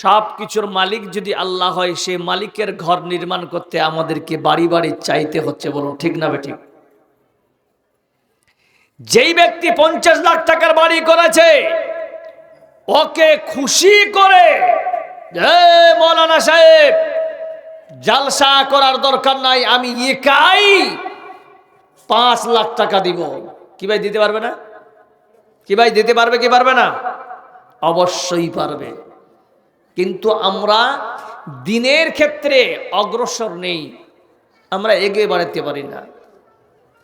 সব কিছুর মালিক যদি আল্লাহ হয়, সেই মালিকের ঘর নির্মাণ করতে আমাদেরকে বাড়ি বাড়ি চাইতে হচ্ছে। বলুন ঠিক না বেঠিক? যেই ব্যক্তি 50 লাখ টাকার বাড়ি করেছে, ওকে খুশি করে মৌলানা সাহেব জালসা করার দরকার নাই, আমি একাই 5 লাখ টাকা দিব। কি ভাই দিতে পারবে না? কি ভাই দিতে পারবে কি পারবে না? অবশ্যই পারবে। কিন্তু আমরা দিনের ক্ষেত্রে অগ্রসর নেই, আমরা এগিয়ে বাড়াতে পারি না।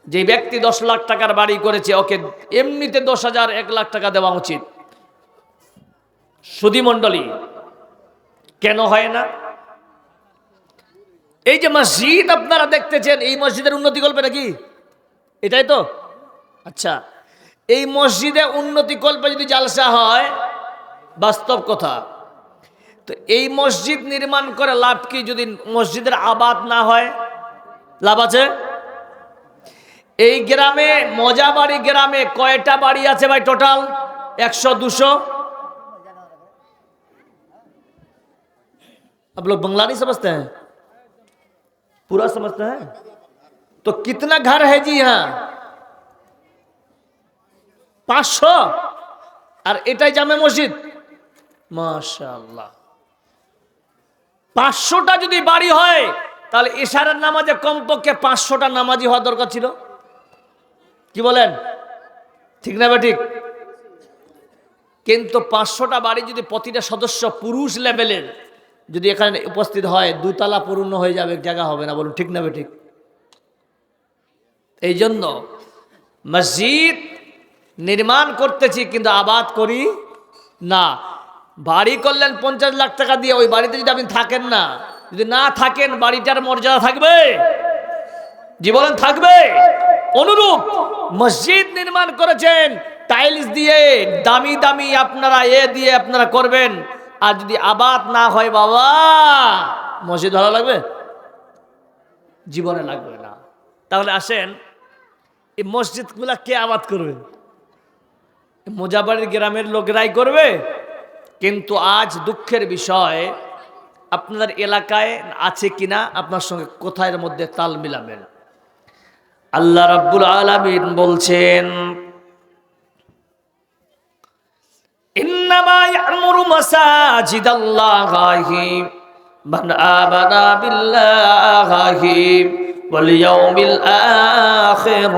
যে ব্যক্তি 10 লাখ টাকার বাড়ি করেছে, ওকে এমনিতে 10,000 1 লাখ টাকা দেওয়া উচিত। সুধী মণ্ডলী, কেন হয় না? এই যে মসজিদ আপনারা দেখতেছেন, এই মসজিদের উন্নতি করবে নাকি? এটাই তো আচ্ছা। এই মসজিদে উন্নতি কল্পে যদি জালসা হয়, বাস্তব কথা, তো এই মসজিদ নির্মাণ করে লাভ কি যদি মসজিদের আবাদ না হয়? লাভ আছে? এই গ্রামে মজাবাড়ি গ্রামে কয়টা বাড়ি আছে ভাই টোটাল? 100 200? आप लोग बंगला नहीं समझते हैं, पूरा समझते हैं? तो कितना घर है जी यहाँ? 500। আর এটাই জামে মসজিদ। মাশাআল্লাহ। 500টা যদি বাড়ি হয়, তাহলে ইশারার নামাজে কমপক্ষে 500টা নামাজি হওয়া দরকার ছিল। কি বলেন, ঠিক না বেঠিক? কিন্তু 500টা বাড়ি যদি প্রতিটা সদস্য পুরুষ লেভেলের যদি এখানে উপস্থিত হয়, 2 তলা পূর্ণ হয়ে যাবে, জায়গা হবে না। বলুন ঠিক না বেঠিক? এই জন্য মসজিদ নির্মাণ করতেছি কিন্তু আবাদ করি না। বাড়ি করলেন 50 লাখ টাকা দিয়ে, ওই বাড়িতে যদি আপনি থাকেন না, যদি না থাকেন, বাড়িটার মর্যাদা থাকবে? জি বলেন থাকবে? অনুরূপ মসজিদ নির্মাণ করেছেন টাইলস দিয়ে, দামি দামি আপনারা দিয়ে আপনারা করবেন, আর যদি আবাদ না হয় বাবা, মসজিদ ভালো লাগবে? জীবনে লাগবে না। তাহলে আসেন, এই মসজিদগুলা কে আবাদ করবে? মোজাবাড়ির গ্রামের লোকেরাই করবে। কিন্তু আজ দুঃখের বিষয়, আপনাদের এলাকায় আছে কিনা, আপনার সঙ্গে কোথায় মধ্যে তাল মিলাবেন? আল্লাহ রাব্বুল আলামিন বলছেন, ইন্নামা ইয়া'মুরু মাসাজিদাল্লাহি মান আমানা বিল্লাহি ওয়াল ইয়াউমিল আখির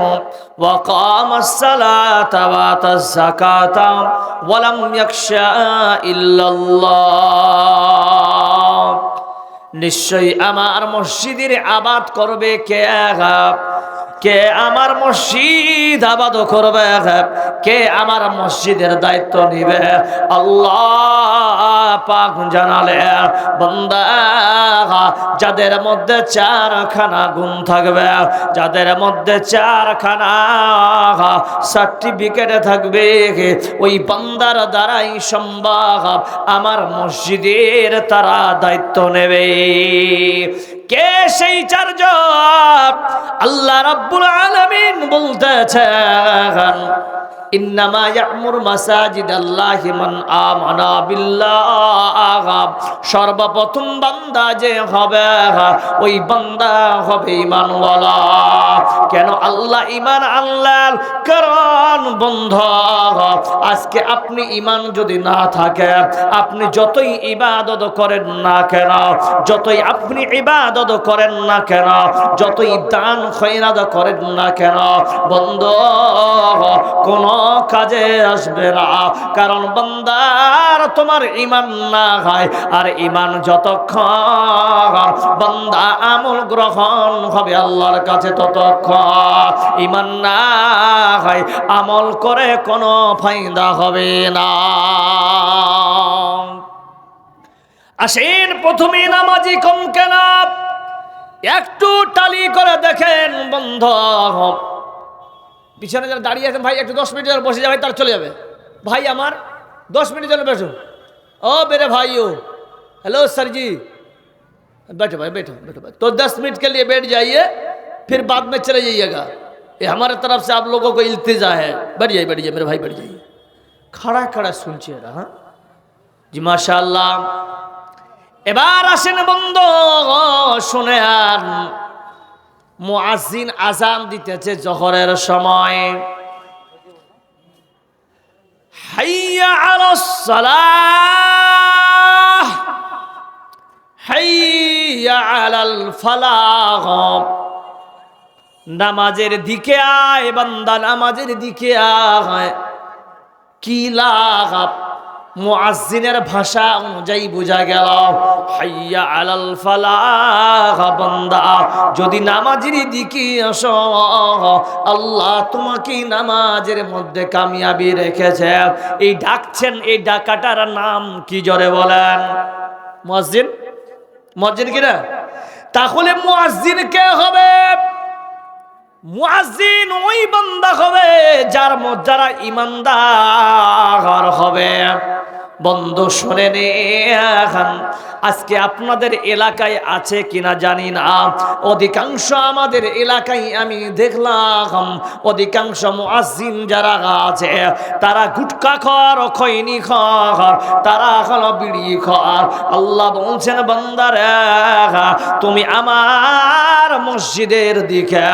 ওয়া কামাস সালাতা ওয়া আতাজ যাকাতা ওয়া লাম ইয়াখশা ইল্লাল্লাহ। নিশ্চয়ই আমার মসজিদের আবাদ করবে কে? কে আমার মসজিদ আবাদ করবে? কে আমার মসজিদের দায়িত্ব নিবে? আল্লাহ পাক জানালে, বান্দা যাদের মধ্যে 4খানা গুণ থাকবে, যাদের মধ্যে 4খানা সার্টিফিকেট থাকবে, ওই বান্দার দ্বারাই সম্ভব আমার মসজিদের তারা দায়িত্ব নেবে। কে সেই 4 জন? আল্লাহ রাব্বুল আলামিন বলতেছেন, ইন্নামা ইয়া'মুরু মাসাজিদাল্লাহি মান আমানা বিল্লাহ। সর্বপ্রথম বান্দা যে হবে, ওই বান্দা হবে ঈমানওয়ালা। কেন আল্লাহ ঈমান আনলেন? কারণ বন্ধু, আজকে আপনি ঈমান যদি না থাকে, আপনি যতই ইবাদত করেন না কেন, যতই আপনি ইবাদত করেন না কেন, যতই দান খয়রাত করেন না কেন, বন্ধু কোন কাজে আসবে না। কারণ বান্দার তোমার ঈমান না হয়, আর ঈমান যতক্ষণ বান্দা আমল গ্রহণ হবে আল্লাহর কাছে, ততক্ষণ ঈমান না হয়, আমল করে কোনো ফায়দা হবে না। আসেন, প্রথমে নামাজি কম কেন, একটু টালি করে দেখেন বন্ধু। পিছনে যারা দাঁড়িয়ে আছেন, ভাই একটু 10 মিনিট বসে যাবে, তার চলে যাবে। भाई আমার 10 मिनट जरा बैठो। ओ मेरे भाइयों, हेलो सर जी, बैठो भाई, बैठो बैठो भाई। तो 10 मिनट के लिए बैठ जाइए, फिर बाद में चले जाइएगा। ये हमारे तरफ से आप लोगों को इल्तिजा है। बैठ जाइए मेरे भाई, बैठ जाइए। खड़ा खड़ा सुनचिए रहा जी, माशाअल्लाह। এবার আসেন বন্ধু, শুনে আর মুয়াজ্জিন আযান দিতেছে জোহরের সময়। হাইয়া আলাস সালাহ, হাইয়া আলাল ফালাহ। নামাজের দিকে আয় বান্দা, নামাজের দিকে আয়। কি লাভ? মুয়াজ্জিনের ভাষা অনুযায়ী বোঝা গেল হাইয়া আলাল ফালাহ। বান্দা যদি নামাজের দিকে আসো, আল্লাহ তোমাকে নামাজের মধ্যে কামিয়াবি রেখেছে। এই ডাকছেন, এই ডাকাটার নাম কি জোরে বলেন? মুয়াজ্জিন। মুয়াজ্জিন কিনা? তাহলে মুয়াজ্জিন কে হবে? মুয়াজ্জিন ওই বান্দা হবে যারা ঈমানদার হবে। বন্ধু শুনেন, আজকে আপনাদের এলাকায় আছে কিনা জানি না, অধিকাংশ আমাদের এলাকায় আমি দেখলাম অধিকাংশ মুয়াজ্জিন যারা আছে তারা গুটখা খর, খৈনি খর, তারা হলো বিড়ি খর। আল্লাহ বলছেন বান্দারে, তুমি আমার মসজিদের দিকে,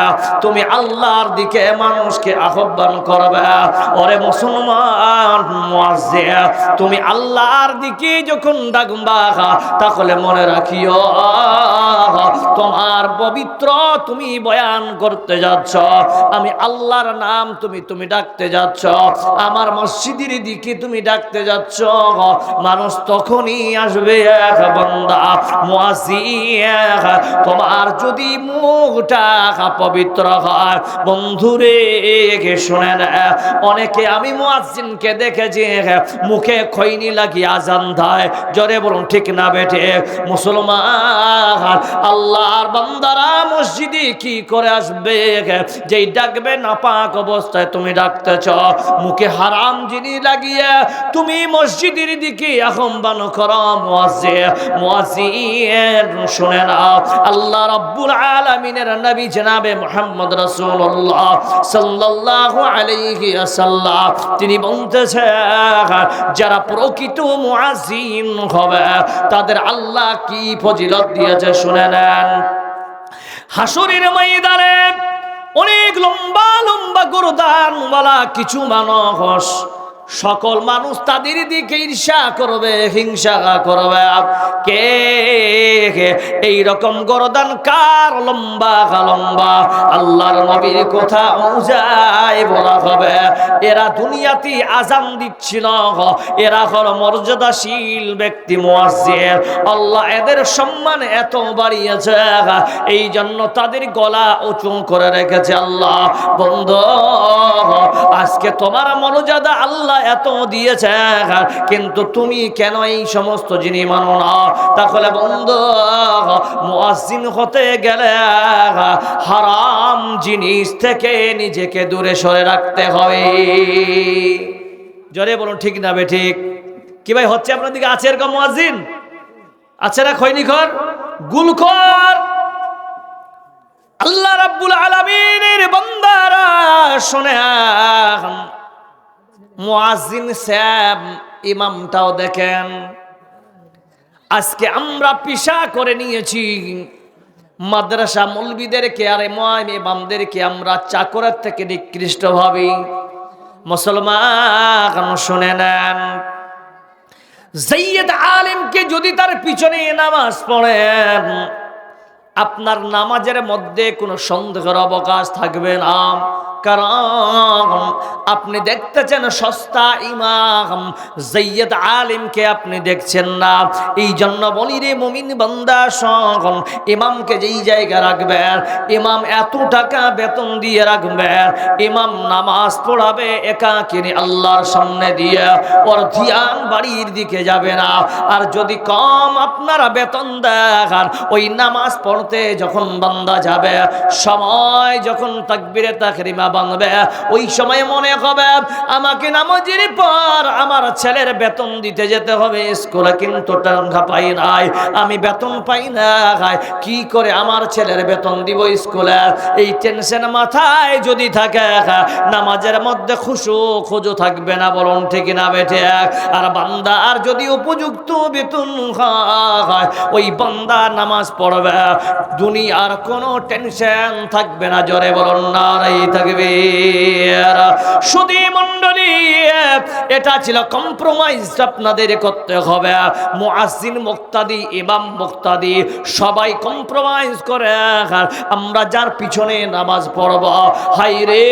তুমি আল্লাহর দিকে মানুষকে আহ্বান করবে। ওরে মুসলমান মুয়াজ্জিন, তুমি আল্লাহর দিকে যখন ডাকবা তাহলে মনে রাখিও তোমার পবিত্র তুমি বয়ান করতে যাচ্ছ, আমি আল্লাহর নাম তুমি ডাকতে যাচ্ছ, আমার মসজিদের দিকে তুমি ডাকতে যাচ্ছ। মানুষ তখনই আসবে বান্দা মুয়াজ্জিন, তোমার যদি মুখটা পবিত্র হয়। বন্ধুরে শুনেন, অনেকে আমি মুয়াজ্জিনকে দেখেছি মুখে খৈনি লাগিয়ে আজান দেয়। জোরে বলুন ঠিক না বেঠে? মুসলমান আল্লাহর বান্দারা মসজিদে কি করে আসবে? যেই ডাকবে নাপাক অবস্থায় তুমি ডাকতেছ, মুখে হারাম জিনিস লাগিয়ে তুমি মসজিদের দিকে আহ্বান করো। মুয়াজ্জিন শুনে নাও, আল্লাহ রাব্বুল আলামিনের নবী জনাবে মুহাম্মদ রাসূলুল্লাহ সাল্লাল্লাহু আলাইহি ওয়াসাল্লাম তিনি বলতেছেন, যারা প্রকৃত মুয়াজ্জিন হবে তাদের আল্লাহ কি ফজিলত দিয়েছে শুনে নেন। হাসরের ময়দানে অনেক লম্বা লম্বা গর্দানওয়ালা কিছু মানুষ, সকল মানুষ তাদের দিকে ঈর্ষা করবে, হিংসা করবে। কে এই রকম গর্দান কার লম্বা লম্বা? আল্লাহর নবীর কথা অনুযায়ী বলা হবে, এরা দুনিয়াতে আজান দিচ্ছিল, এরা হলো মর্যাদাশীল ব্যক্তি মুয়াজ্জিন। আল্লাহ এদের সম্মান এত বাড়িয়েছে, এই জন্য তাদের গলা উঁচু করে রেখেছে আল্লাহ। বন্ধু, আজকে তোমার মর্যাদা আল্লাহ এত দিয়েছে, কিন্তু তুমি কেন এই সমস্ত জিনিস মানো না? তাহলে বন্ধু, মুয়াজ্জিন হতে গেলে হারাম জিনিস থেকে নিজেকে দূরে সরে রাখতে হবে। জোরে বলুন ঠিক না বেঠিক? কি ভাই হচ্ছে আপনার দিকে? আছে এরকম মুয়াজ্জিন? আছে না খৈনিখর, গুলখর? আল্লাহ রাব্বুল আলামিনের বান্দারা শুনে, মুয়াজ্জিন সাহেব ইমামটাও দেখেন। আজকে আমরা পেশা করে নিয়েছি মাদ্রাসা মৌলবীদেরকে আর ইমামদেরকে আমরা চাকরের থেকে নিকৃষ্ট ভাবি। মুসলমান শুনে নেন, যায়েদ আলেমকে যদি তার পিছনে নামাজ পড়েন, আপনার নামাজের মধ্যে কোনো সন্দেহের অবকাশ থাকবে না। কারণ আপনি দেখতেছেন সস্তা ইমাম যায়েদ আলিমকে আপনি দেখছেন না। এই জন্য বলি রে মুমিন বান্দা, শোন, ইমামকে যেই জায়গা রাখবেন, ইমাম এত টাকা বেতন দিয়ে রাখবেন, ইমাম নামাজ পড়াবে একাকিনী আল্লাহর সামনে দিয়ে, ওর ধ্যান বাড়ির দিকে যাবে না। আর যদি কম আপনারা বেতন দেন, ওই নামাজ পড়তে যখন বান্দা যাবে, সময় যখন তাকবীরে তাহরিমা বাঁধবে, ওই সময় মনে হবে আমাকে নামাজের পর আমার ছেলের বেতন দিতে যেতে হবে স্কুলে, কিন্তু টাকা পাই নাই, আমি বেতন পাই না, কি করে আমার ছেলের বেতন দিব স্কুলে, এই টেনশন মাথায় যদি থাকে নামাজের মধ্যে খুজু থাকবে না, বলুন ঠিক না বেঠে। আর বান্দা আর যদি উপযুক্ত বেতন হয়, ওই বান্দা নামাজ পড়বে, দুনিয়ার কোনো টেনশন থাকবে না, জোরে বলুন নারাই থাকবে। সুধী মণ্ডলী, এটা ছিল কম্প্রোমাইজ আপনাদের করতে হবে। মুয়াজ্জিন মুক্তাদি, ইমাম মুক্তাদি সবাই কম্প্রোমাইজ করে আমরা যার পিছনে নামাজ পড়ব, হাই রে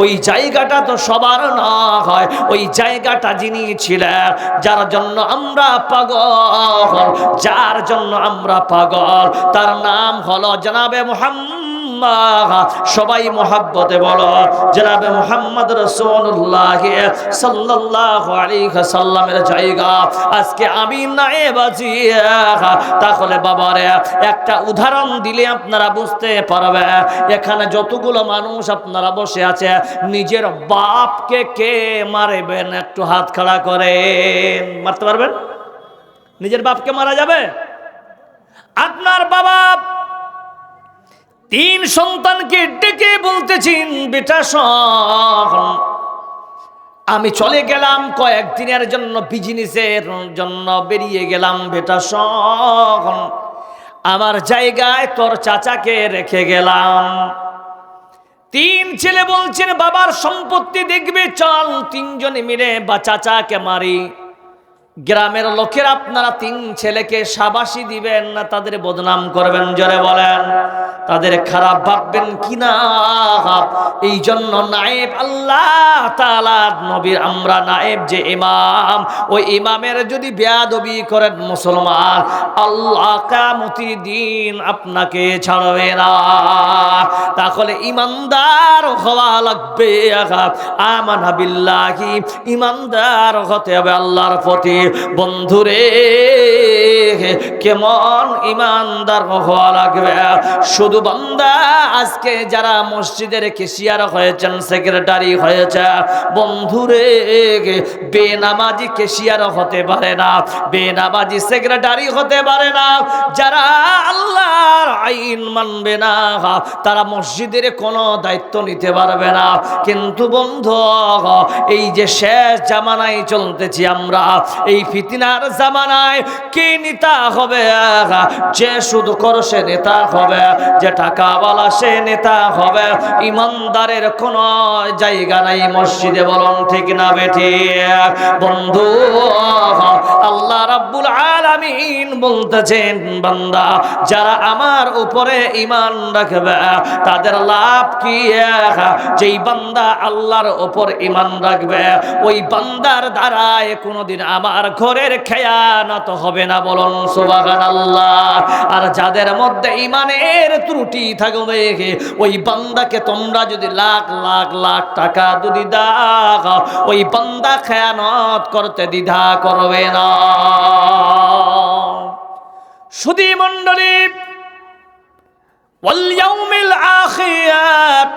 ওই জায়গাটা তো সবার না হয়, ওই জায়গাটা যিনি ছিলেন, যার জন্য আমরা পাগল, যার জন্য আমরা পাগল, তার নাম হলো জনাবে মুহাম্মদ। সবাই মোহাব্বতে বলো জনাবে মুহাম্মদ রাসূলুল্লাহ সাল্লাল্লাহু আলাইহি ওয়াসাল্লামের জায়গা আজকে আমি নায়েব আছি। তাহলে বাবারে একটা উদাহরণ দিলে আপনারা বুঝতে পারবে, এখানে যতগুলো মানুষ আপনারা বসে আছে, নিজের বাপকে কে মারবেন? একটু হাত খাড়া করেন। মারতে পারবেন? নিজের বাপকে মারা যাবে? আপনার বাবা 3 সন্তানকে ডেকে বলতেছেন, বেটা শোন, আমি চলে গেলাম কয়েকদিনের জন্য, বিজনেসের জন্য বেরিয়ে গেলাম, বেটা শোন, আমার জায়গায় তোর চাচাকে রেখে গেলাম। 3 ছেলে বলছেন বাবার সম্পত্তি দেখবে, চল 3 জনে মিলে বা চাচাকে মারি। গ্রামের লোকের আপনারা 3 ছেলেকে শাবাশি দিবেন না তাদের বদনাম করবেন? জোরে বলেন। তাদের খারাপ ভাববেন কিনা? এই জন্য নায়েব আল্লাহ তাআলা নবীর আমরা নায়েব যে ইমাম, ওই ইমামের যদি বেয়াদবি করেন মুসলমান, আল্লাহ কিয়ামতের দিন আপনাকে ছাড়বে না। তাহলে ইমানদার হওয়া লাগবে। আমানা বিল্লাহি, ইমানদার হতে হবে আল্লাহর প্রতি। বন্ধুরে কেমন ইমানদার হওয়া লাগবে? শুধু বান্দা আজকে যারা মসজিদের ক্যাশিয়ার হয়েছেন, সেক্রেটারি হয়েছে, বন্ধুরে বেনামাজি ক্যাশিয়ার হতে পারে না, বেনামাজি সেক্রেটারি হতে পারে না। যারা আল্লাহর আইন মানবে না তারা মসজিদের কোনো দায়িত্ব নিতে পারবে না। কিন্তু বন্ধু, এই যে শেষ জামানায় চলতেছি আমরা, এই ফিতনার জামানায় কে নেতা হবে? যে সুদ করে সে নেতা হবে, যে টাকাওয়ালা সে নেতা হবে। ইমানদারের কোনো জায়গা নাই মসজিদে, বলুন ঠিক না বেঠিক? বন্ধু, আল্লাহ রাব্বুল আলামিন বলতেছেন, বান্দা যারা আমার উপরে ঈমান রাখবে তাদের লাভ কি? যেই বান্দা আল্লাহর উপর ঈমান রাখবে, ওই বান্দার দ্বারায় কোনোদিন আমার ঘরের খেয়ানত হবে না, বলুন সুবহানাল্লাহ। আর যাদের মধ্যে ঈমানের ত্রুটি থাকবে, ওই বান্দাকে তোমরা যদি লাখ লাখ লাখ টাকা যদি দাও, ওই বান্দা খেয়ানত করতে দ্বিধা করবে না। সুধী মণ্ডলী, ওয়াল ইয়াউমিল আখির,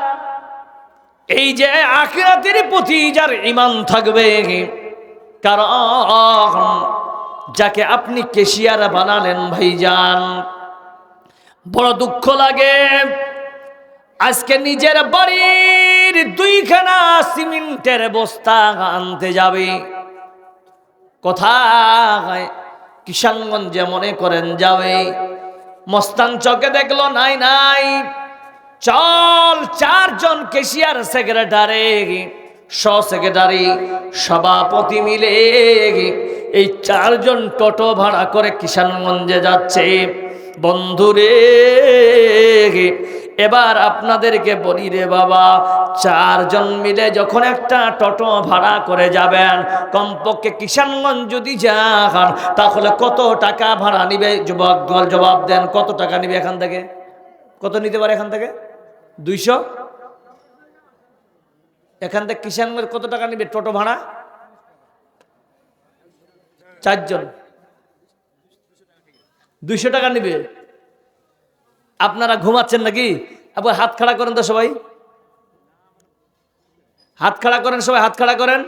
এই যে আখিরাতের প্রতি যার ঈমান থাকবে, কারণ যাকে আপনি ক্যাশিয়ার বানালেন ভাইজান, বড় দুঃখ লাগে। আজকে নিজের বাড়ির 2খানা সিমেন্টের বস্তা আনতে যাবে কোথায়? কিষানগঞ্জে মনে করেন যাবে, মস্তান চকে দেখলো নাই নাই, চল 4 জন ক্যাশিয়ার, সেক্রেটারি, সেক্রেটারি, সভাপতি মিলে এই 4 জন টোটো ভাড়া করে কিষানগঞ্জে যাচ্ছে। বন্ধুরে এবার আপনাদেরকে বলি রে বাবা, 4 জন মিলে যখন একটা টোটো ভাড়া করে যাবেন, কমপক্ষে কিষানগঞ্জ যদি যান তাহলে কত টাকা ভাড়া নিবে? যুবক দল জবাব দেন, কত টাকা নিবে এখান থেকে? কত নিতে পারে এখান থেকে? 200? এখান থেকে কিষানগঞ্জ কত টাকা নিবে টোটো ভাড়া? 4 জন 200 টাকা নিবে। আপনারা ঘুমাচ্ছেন নাকি? আবার হাত খাড়া করেন তো সবাই। হাত খাড়া করেন সবাই, হাত খাড়া করেন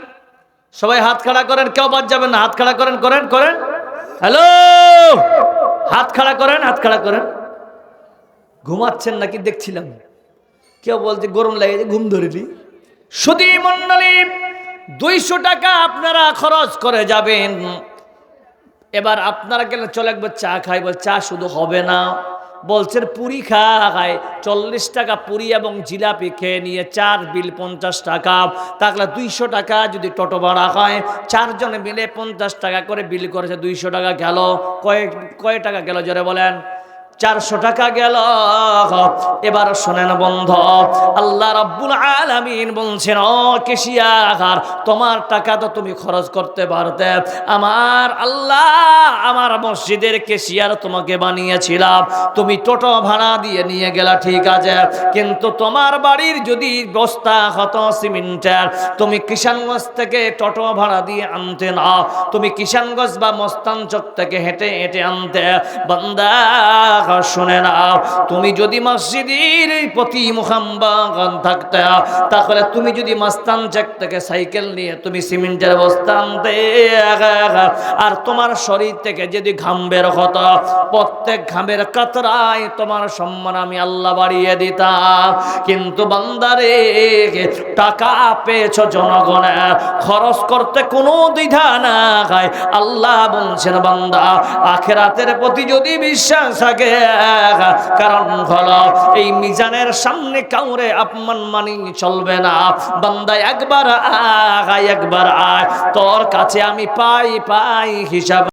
সবাই, হাত খাড়া করেন, কেউ বাদ যাবেন না, হাত খাড়া করেন, করেন করেন। হ্যালো, হাত খাড়া করেন, হাত খাড়া করেন। ঘুমাচ্ছেন নাকি দেখছিলাম, কেউ বলছে গরম লাগে, ঘুম ধরেলি। সুধী মণ্ডলী, 200 টাকা আপনারা খরচ করে যাবেন। এবার আপনারা গেলে চলে একবার চা খাই, বল চা শুধু হবে না, বলছেন পুরি খায়। 40 টাকা পুরি এবং জিলাপি খেয়ে নিয়ে 4 বিল 50 টাকা। তাহলে 200 টাকা যদি টোটো ভাড়া হয়, 4 জনে মিলে 50 টাকা করে বিল করেছে, 200 টাকা গেল। কয় টাকা গেল জোরে বলেন? 400 টাকা গেল। এবার শোনেন বন্ধু, আল্লাহ রাব্বুল আলামিন বলছেন, ও কেশিয়ার, তোমার টাকা তো তুমি খরচ করতে পারতে। আমার আল্লাহ আমার মসজিদের কেশিয়ার তোমাকে বানিয়েছিলাম, তুমি টোটো ভাড়া দিয়ে নিয়ে গেলা ঠিক আছে, কিন্তু তোমার বাড়ির যদি বস্তা হতো সিমেন্টের, তুমি কিষানগঞ্জ থেকে টোটো ভাড়া দিয়ে আনতে না, তুমি কিষানগঞ্জ বা মস্তানচক থেকে হেঁটে হেঁটে আনতে। বান্দা শুনে নাও, তুমি যদি মসজিদের প্রতি মুখাম্বাগান থাকতে, তাহলে তুমি যদি মস্তানচক থেকে সাইকেল নিয়ে তুমি সিমেন্টের বস্তা আনতে, আর তোমার শরীর থেকে যদি ঘাম বের হতো, প্রত্যেক ঘামের কাতরায় তোমার সম্মান আমি আল্লাহ বাড়িয়ে দিতাম। কিন্তু বান্দারে, টাকা পেয়েছো জনগণের, খরচ করতে কোনো দ্বিধা না খায়। আল্লাহ বলছেন বান্দা, আখিরাতের প্রতি যদি বিশ্বাস থাকে, কারণ হলো এই মিজানের সামনে কাউরে আপমান মানি চলবে না। বান্দা একবার আয়, একবার আয়, তোর কাছে আমি পাই হিসাব।